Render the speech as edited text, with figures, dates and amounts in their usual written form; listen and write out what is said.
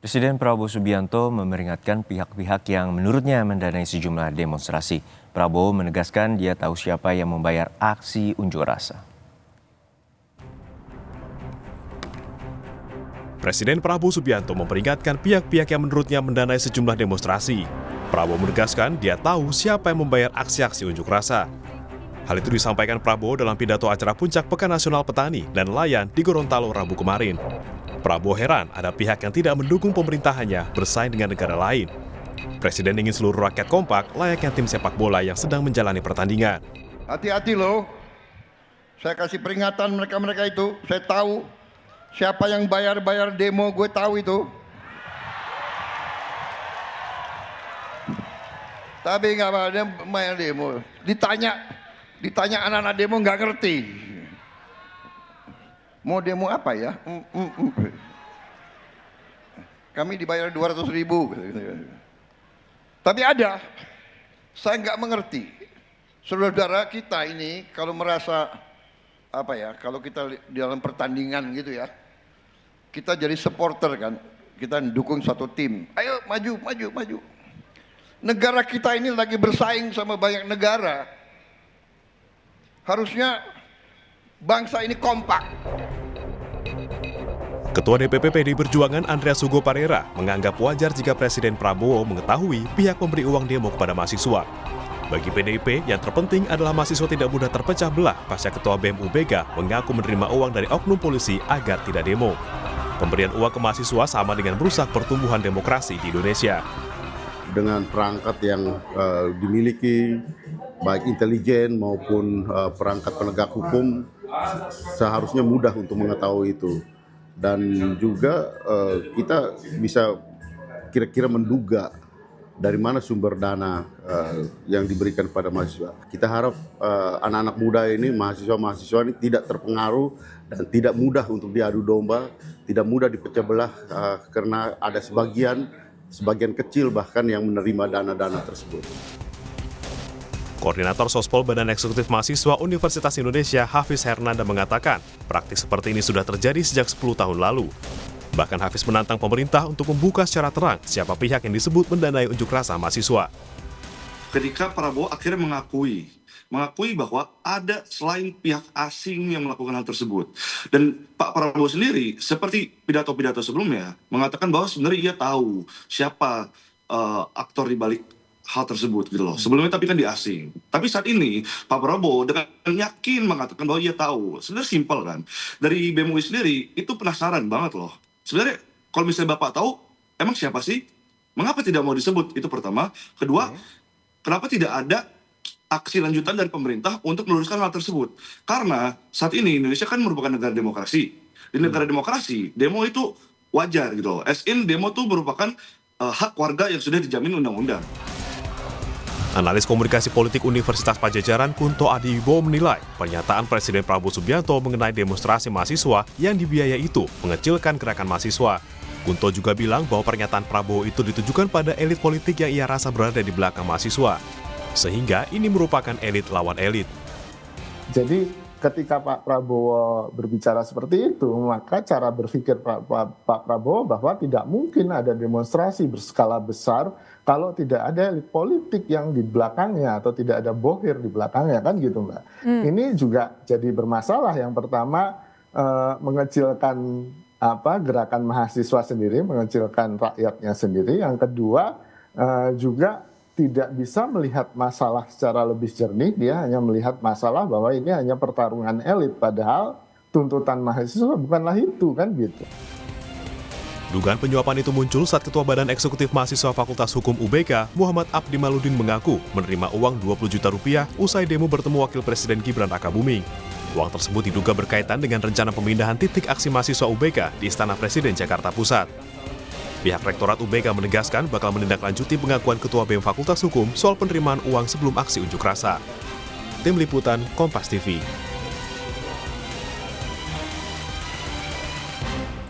Presiden Prabowo Subianto memperingatkan pihak-pihak yang menurutnya mendanai sejumlah demonstrasi. Prabowo menegaskan dia tahu siapa yang membayar aksi unjuk rasa. Presiden Prabowo Subianto memperingatkan pihak-pihak yang menurutnya mendanai sejumlah demonstrasi. Prabowo menegaskan dia tahu siapa yang membayar aksi-aksi unjuk rasa. Hal itu disampaikan Prabowo dalam pidato acara Puncak Pekan Nasional Petani dan Nelayan di Gorontalo Rabu kemarin. Prabowo heran ada pihak yang tidak mendukung pemerintahannya bersaing dengan negara lain. Presiden ingin seluruh rakyat kompak layaknya tim sepak bola yang sedang menjalani pertandingan. Hati-hati loh, saya kasih peringatan mereka-mereka itu, saya tahu siapa yang bayar demo, gue tahu itu. Tapi nggak apa, dia bayar demo. Ditanya anak-anak demo nggak ngerti. Mau demo apa ya? Kami dibayar 200.000. Tapi ada, saya nggak mengerti. Saudara-saudara kita ini kalau merasa kalau kita di dalam pertandingan gitu ya, kita jadi supporter kan, kita dukung satu tim. Ayo maju. Negara kita ini lagi bersaing sama banyak negara. Harusnya bangsa ini kompak. Ketua DPP PDI Perjuangan Andreas Hugo Parera menganggap wajar jika Presiden Prabowo mengetahui pihak memberi uang demo kepada mahasiswa. Bagi PDIP, yang terpenting adalah mahasiswa tidak mudah terpecah belah pasca Ketua BEM UBK mengaku menerima uang dari oknum polisi agar tidak demo. Pemberian uang ke mahasiswa sama dengan merusak pertumbuhan demokrasi di Indonesia. Dengan perangkat yang dimiliki, baik intelijen maupun perangkat penegak hukum, seharusnya mudah untuk mengetahui itu. Dan juga kita bisa kira-kira menduga dari mana sumber dana yang diberikan pada mahasiswa. Kita harap anak-anak muda ini, mahasiswa-mahasiswa ini tidak terpengaruh dan tidak mudah untuk diadu domba, tidak mudah dipecah belah karena ada sebagian kecil bahkan yang menerima dana-dana tersebut. Koordinator Sospol Badan Eksekutif Mahasiswa Universitas Indonesia Hafiz Hernanda mengatakan, praktik seperti ini sudah terjadi sejak 10 tahun lalu. Bahkan Hafiz menantang pemerintah untuk membuka secara terang siapa pihak yang disebut mendanai unjuk rasa mahasiswa. Ketika Prabowo akhirnya mengakui bahwa ada selain pihak asing yang melakukan hal tersebut. Dan Pak Prabowo sendiri, seperti pidato-pidato sebelumnya, mengatakan bahwa sebenarnya ia tahu siapa aktor di balik hal tersebut gitu loh. Sebelumnya tapi kan di asing. Tapi saat ini Pak Prabowo dengan yakin mengatakan bahwa ia tahu. Sebenarnya simpel kan. Dari BEM UI sendiri itu penasaran banget loh. Sebenarnya kalau misalnya Bapak tahu, emang siapa sih? Mengapa tidak mau disebut? Itu pertama. Kedua, kenapa tidak ada aksi lanjutan dari pemerintah untuk meluruskan hal tersebut? Karena saat ini Indonesia kan merupakan negara demokrasi. Di negara demokrasi, demo itu wajar gitu loh. As in, demo itu merupakan hak warga yang sudah dijamin undang-undang. Analis komunikasi politik Universitas Padjadjaran Kunto Adiwibowo menilai pernyataan Presiden Prabowo Subianto mengenai demonstrasi mahasiswa yang dibiayai itu mengecilkan gerakan mahasiswa. Kunto juga bilang bahwa pernyataan Prabowo itu ditujukan pada elit politik yang ia rasa berada di belakang mahasiswa. Sehingga ini merupakan elit lawan elit. Jadi ketika Pak Prabowo berbicara seperti itu, maka cara berpikir Pak Prabowo bahwa tidak mungkin ada demonstrasi berskala besar kalau tidak ada elit politik yang di belakangnya atau tidak ada bohir di belakangnya, kan gitu Mbak. Ini juga jadi bermasalah. Yang pertama mengecilkan gerakan mahasiswa sendiri, mengecilkan rakyatnya sendiri. Yang kedua juga tidak bisa melihat masalah secara lebih jernih, dia hanya melihat masalah bahwa ini hanya pertarungan elit, padahal tuntutan mahasiswa bukanlah itu, kan gitu. Dugaan penyuapan itu muncul saat Ketua Badan Eksekutif Mahasiswa Fakultas Hukum UBK, Muhammad Abdi Maludin mengaku menerima uang 20 juta rupiah usai demo bertemu Wakil Presiden Gibran Rakabuming. Uang tersebut diduga berkaitan dengan rencana pemindahan titik aksi mahasiswa UBK di Istana Presiden Jakarta Pusat. Pihak Rektorat UBK menegaskan bakal menindaklanjuti pengakuan Ketua BEM Fakultas Hukum soal penerimaan uang sebelum aksi unjuk rasa. Tim Liputan, Kompas TV.